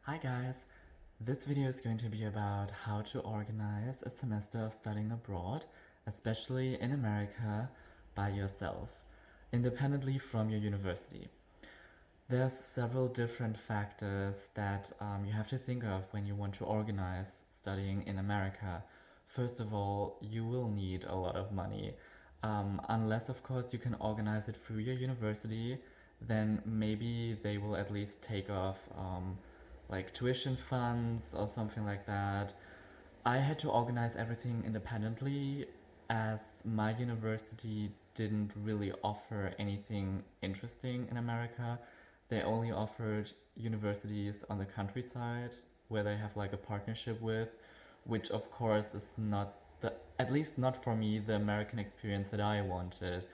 Hi guys, this video is going to be about how to organize a semester of studying abroad, especially in America, by yourself, independently from your university. There's several different factors that you have to think of when you want to organize studying in America. First of all, you will need a lot of money. Unless, of course, you can organize it through your university, then maybe they will at least take off like tuition funds or something like that. I had to organize everything independently as my university didn't really offer anything interesting in America. They only offered universities on the countryside where they have like a partnership with, which of course is not the, at least not for me, the American experience that I wanted,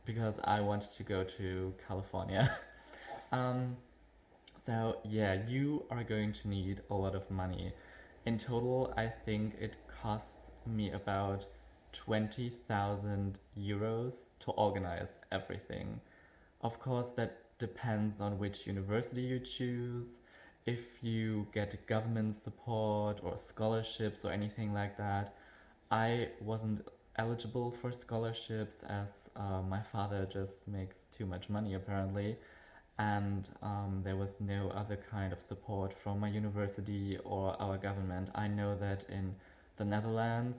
because I wanted to go to California. um, so yeah, you are going to need a lot of money. In total, I think it cost me about 20,000 euros to organize everything. Of course, that depends on which university you choose. If you get government support or scholarships or anything like that, I wasn't eligible for scholarships as my father just makes too much money apparently, and there was no other kind of support from my university or our government. I know that in the Netherlands,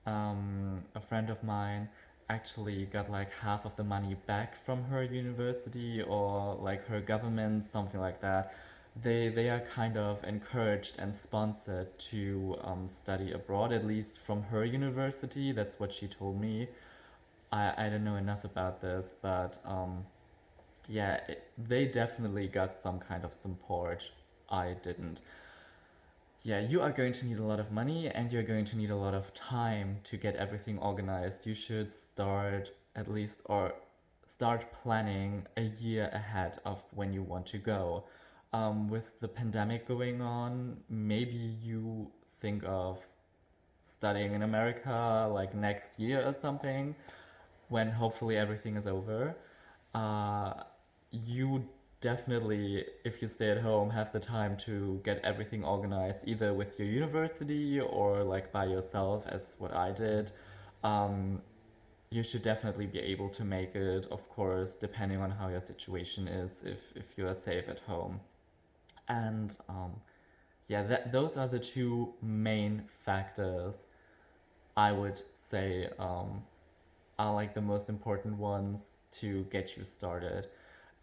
a friend of mine actually got like half of the money back from her university or like her government, something like that. They are kind of encouraged and sponsored to study abroad, at least from her university. That's what she told me. I don't know enough about this, but yeah, they definitely got some kind of support. I didn't. Yeah, you are going to need a lot of money and you're going to need a lot of time to get everything organized. You should start at least or start planning a year ahead of when you want to go. With the pandemic going on, maybe you think of studying in America like next year or something when hopefully everything is over. uh, you definitely, if you stay at home, have the time to get everything organized, either with your university or like by yourself, as what I did. Um, you should definitely be able to make it, of course, depending on how your situation is, if you are safe at home. And yeah, those are the two main factors I would say are like the most important ones to get you started.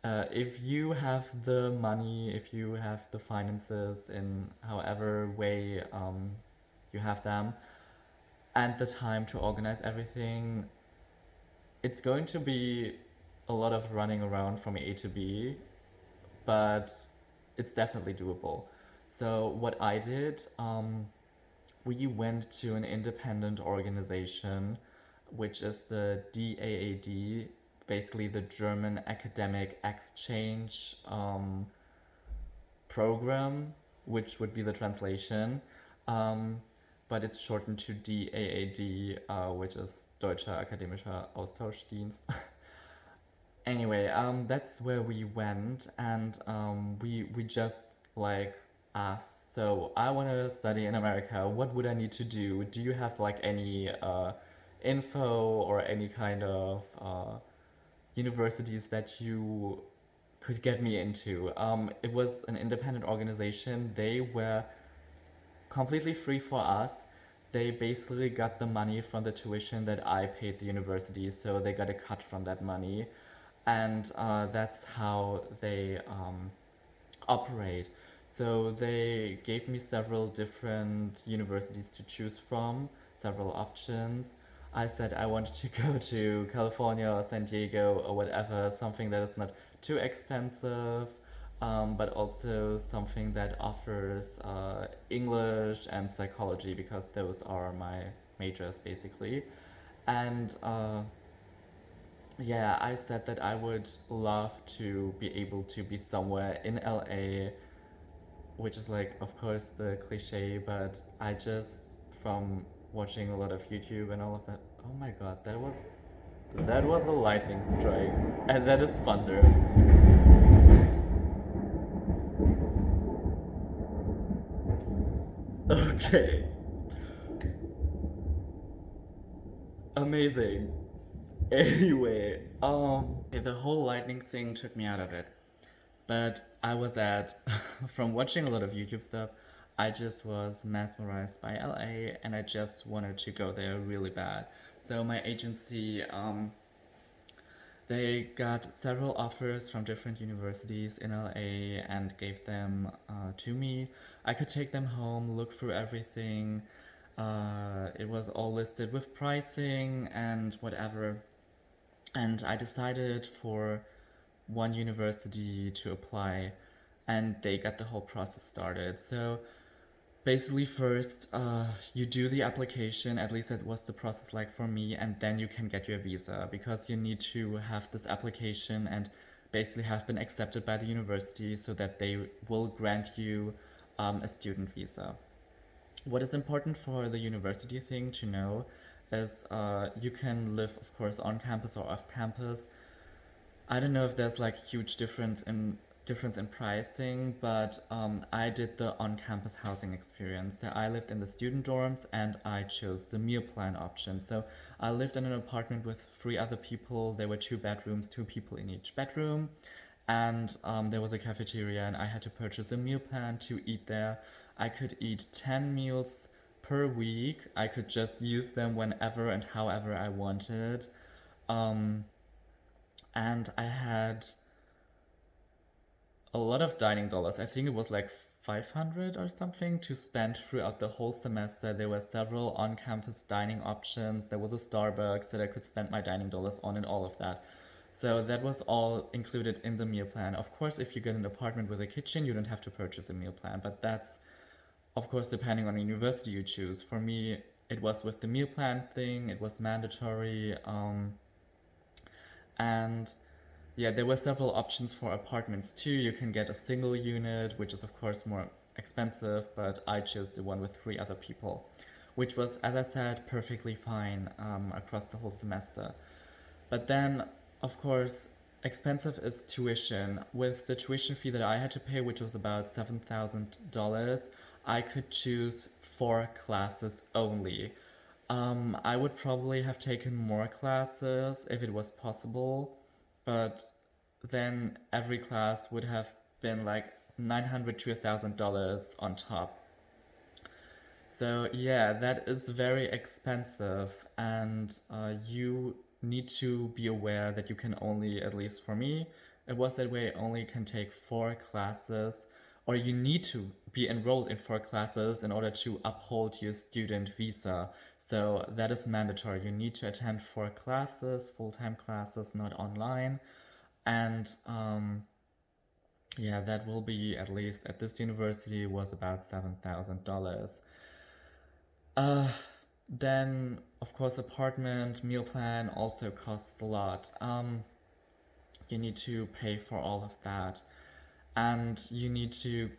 If you have the money, if you have the finances in however way you have them, and the time to organize everything, it's going to be a lot of running around from A to B, but it's definitely doable. So, what I did, we went to an independent organization, which is the DAAD, basically the German Academic Exchange program, which would be the translation. Um, but it's shortened to DAAD, which is Deutscher Akademischer Austauschdienst. Anyway, that's where we went, and we just like asked. So I want to study in America. What would I need to do? Do you have like any info or any kind of universities that you could get me into? It was an independent organization. They were completely free for us. They basically got the money from the tuition that I paid the university, so they got a cut from that money, and that's how they operate. So they gave me several different universities to choose from, several options. I said I wanted to go to California or San Diego or whatever, something that is not too expensive, but also something that offers English and psychology because those are my majors basically. And yeah, I said that I would love to be able to be somewhere in LA, which is like, of course, the cliche, but I just, from watching a lot of YouTube and all of that, oh my god, that was a lightning strike, and that is thunder. Okay. Amazing. Anyway, the whole lightning thing took me out of it. But I was at, from watching a lot of YouTube stuff, I just was mesmerized by LA and I just wanted to go there really bad. So my agency, they got several offers from different universities in LA and gave them to me. I could take them home, look through everything. It was all listed with pricing and whatever. And I decided for one university to apply, and they got the whole process started. So basically, first you do the application, at least that was the process like for me, and then you can get your visa because you need to have this application and basically have been accepted by the university so that they will grant you a student visa. What is important for the university thing to know is you can live, of course, on campus or off campus. I don't know if there's like huge difference in pricing, but I did the on-campus housing experience. So I lived in the student dorms and I chose the meal plan option. So I lived in an apartment with three other people. There were two bedrooms, two people in each bedroom, and there was a cafeteria, and I had to purchase a meal plan to eat there. I could eat 10 meals per week. I could just use them whenever and however I wanted. Um, and I had a lot of dining dollars. I think it was like 500 or something to spend throughout the whole semester. There were several on campus dining options. There was a Starbucks that I could spend my dining dollars on and all of that. So that was all included in the meal plan. Of course, if you get an apartment with a kitchen, you don't have to purchase a meal plan, but that's, of course, depending on the university you choose. For me, it was with the meal plan thing, it was mandatory. And yeah, there were several options for apartments too. You can get a single unit, which is of course more expensive, but I chose the one with three other people, which was, as I said, perfectly fine across the whole semester. But then, of course, expensive is tuition. With the tuition fee that I had to pay, which was about $7,000, I could choose four classes only. I would probably have taken more classes if it was possible, but then every class would have been like 900 to $1,000 on top. So yeah, that is very expensive, and you need to be aware that you can only, at least for me, it was that way, only can take four classes, or you need to be enrolled in four classes in order to uphold your student visa. So that is mandatory. You need to attend four classes, full-time classes, not online, and yeah, that will be, at least at this university, was about $7,000. Uh, then, of course, apartment, meal plan also costs a lot. You need to pay for all of that. And you need to,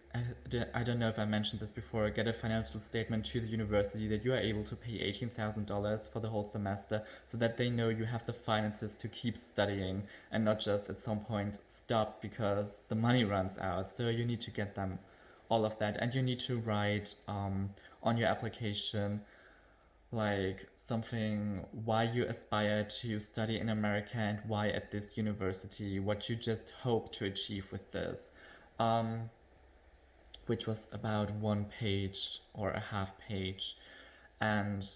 I don't know if I mentioned this before, get a financial statement to the university that you are able to pay $18,000 for the whole semester so that they know you have the finances to keep studying and not just at some point stop because the money runs out. So you need to get them all of that. And you need to write on your application like something why you aspire to study in America and why at this university, what you just hope to achieve with this, um, which was about one page or a half page. And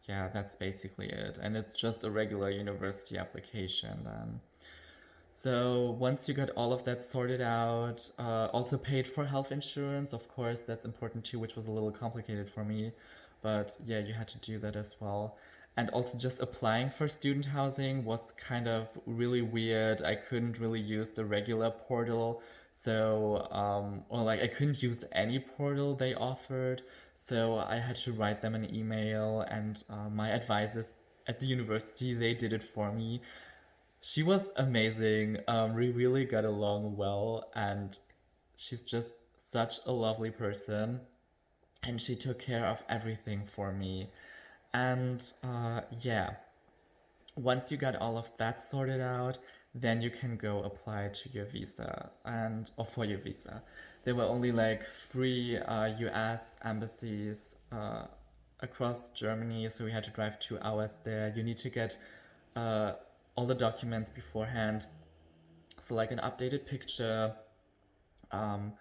yeah, that's basically it. And it's just a regular university application then. So once you got all of that sorted out, also paid for health insurance, of course, that's important too, which was a little complicated for me. But yeah, you had to do that as well. And also just applying for student housing was kind of really weird. I couldn't really use the regular portal. So, or like I couldn't use any portal they offered. So I had to write them an email, and my advisors at the university, they did it for me. She was amazing. We really got along well, and she's just such a lovely person. And she took care of everything for me. And yeah, once you got all of that sorted out, then you can go apply to your visa or for your visa. There were only like 3 US embassies across Germany, so we had to drive 2 hours there. You need to get uh, all the documents beforehand, so like an updated picture, um,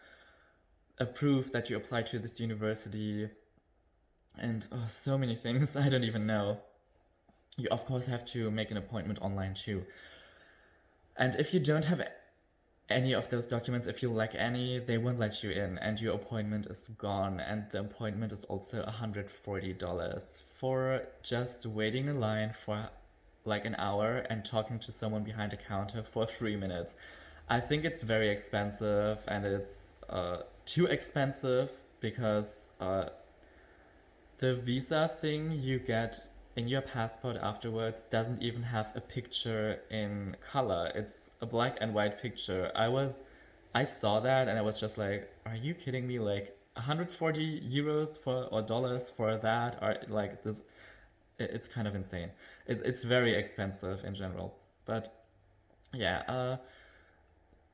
a proof that you applied to this university, and so many things I don't even know. You of course have to make an appointment online too. And if you don't have any of those documents, if you lack any, they won't let you in, and your appointment is gone. And the appointment is also $140 for just waiting in line for like an hour and talking to someone behind a counter for 3 minutes. I think it's very expensive, and it's too expensive because the visa thing you get in your passport afterwards doesn't even have a picture in color. It's a black and white picture. I saw that and I was just like, are you kidding me? Like 140 euros for or dollars for that? Or like this, it's kind of insane. It's very expensive in general. But yeah,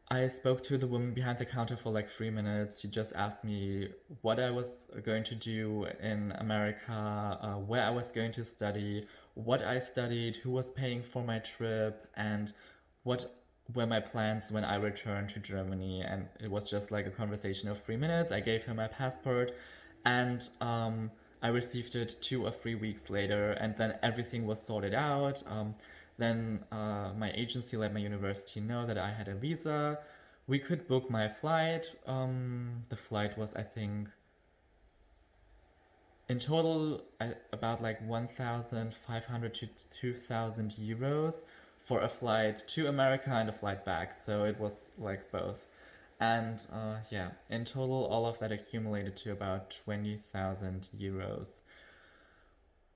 I spoke to the woman behind the counter for like 3 minutes. She just asked me what I was going to do in America, where I was going to study, what I studied, who was paying for my trip, and what were my plans when I returned to Germany. And it was just like a conversation of 3 minutes. I gave her my passport, and I received it 2 or 3 weeks later, and then everything was sorted out. Then my agency let my university know that I had a visa. We could book my flight. The flight was, I think, in total about like 1,500 to 2,000 euros for a flight to America and a flight back. So it was like both. And yeah, in total, all of that accumulated to about 20,000 euros.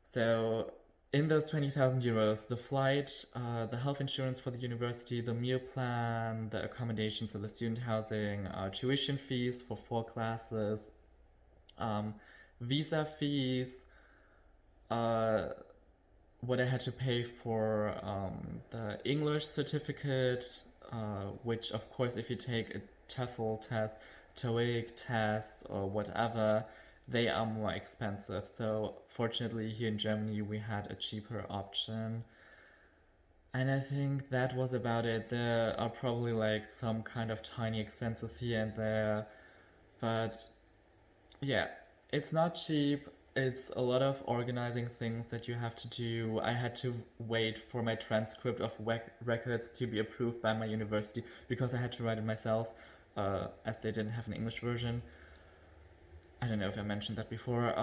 So in those 20,000 euros, the flight, the health insurance for the university, the meal plan, the accommodation, so the student housing, tuition fees for 4 classes, visa fees, what I had to pay for the English certificate, which of course, if you take a TOEFL test, TOEIC test, or whatever, they are more expensive. So fortunately, here in Germany, we had a cheaper option. And I think that was about it. There are probably like some kind of tiny expenses here and there, but yeah, it's not cheap. It's a lot of organizing things that you have to do. I had to wait for my transcript of records to be approved by my university because I had to write it myself, as they didn't have an English version. I don't know if I mentioned that before.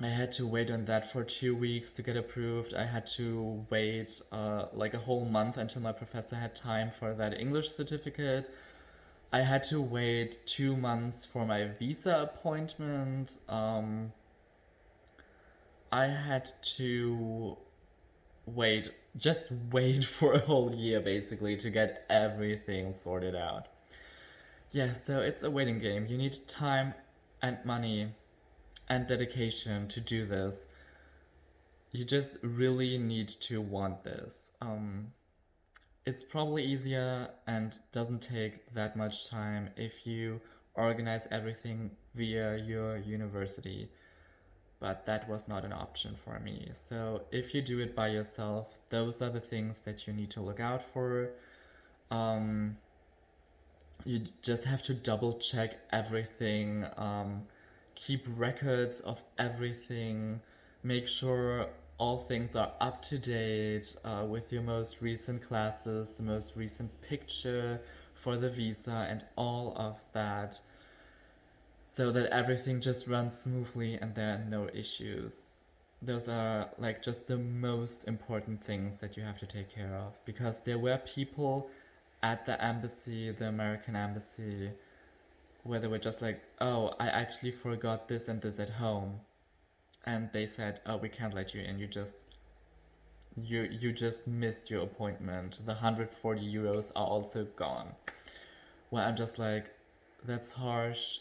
I had to wait on that for 2 weeks to get approved. I had to wait like a whole month until my professor had time for that English certificate. I had to wait 2 months for my visa appointment. I had to just wait for a whole year basically to get everything sorted out. Yeah, so it's a waiting game. You need time and money and dedication to do this. You just really need to want this. It's probably easier and doesn't take that much time if you organize everything via your university. But that was not an option for me. So if you do it by yourself, those are the things that you need to look out for. You just have to double check everything, keep records of everything, make sure all things are up to date with your most recent classes, the most recent picture for the visa, and all of that, so that everything just runs smoothly and there are no issues. Those are like just the most important things that you have to take care of, because there were people at the embassy, the American embassy, where they were just like, oh, I actually forgot this and this at home. And they said, oh, we can't let you in. You just missed your appointment. The 140 euros are also gone. Well, I'm just like, that's harsh.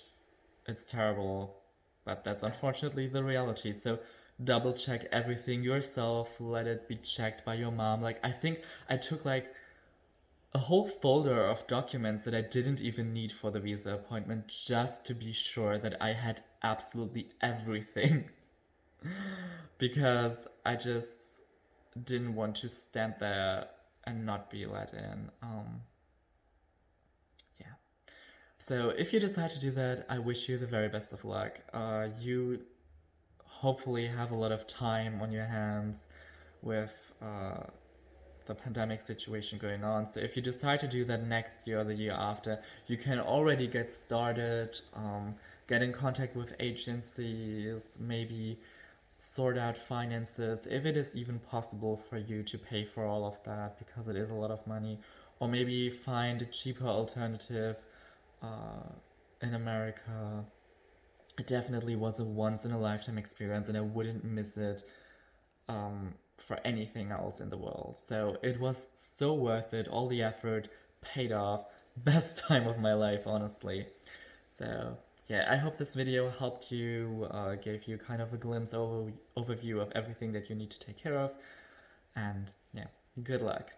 It's terrible. But that's unfortunately the reality. So double check everything yourself, let it be checked by your mom. Like, I think I took like a whole folder of documents that I didn't even need for the visa appointment just to be sure that I had absolutely everything because I just didn't want to stand there and not be let in. Yeah. So if you decide to do that, I wish you the very best of luck. You hopefully have a lot of time on your hands with the pandemic situation going on. So if you decide to do that next year or the year after, you can already get started, get in contact with agencies, maybe sort out finances, if it is even possible for you to pay for all of that, because it is a lot of money, or maybe find a cheaper alternative uh, in America. It definitely was a once in a lifetime experience, and I wouldn't miss it for anything else in the world. So it was so worth it. All the effort paid off. Best time of my life, honestly. So yeah, I hope this video helped you, gave you kind of a glimpse overview of everything that you need to take care of. And yeah, good luck.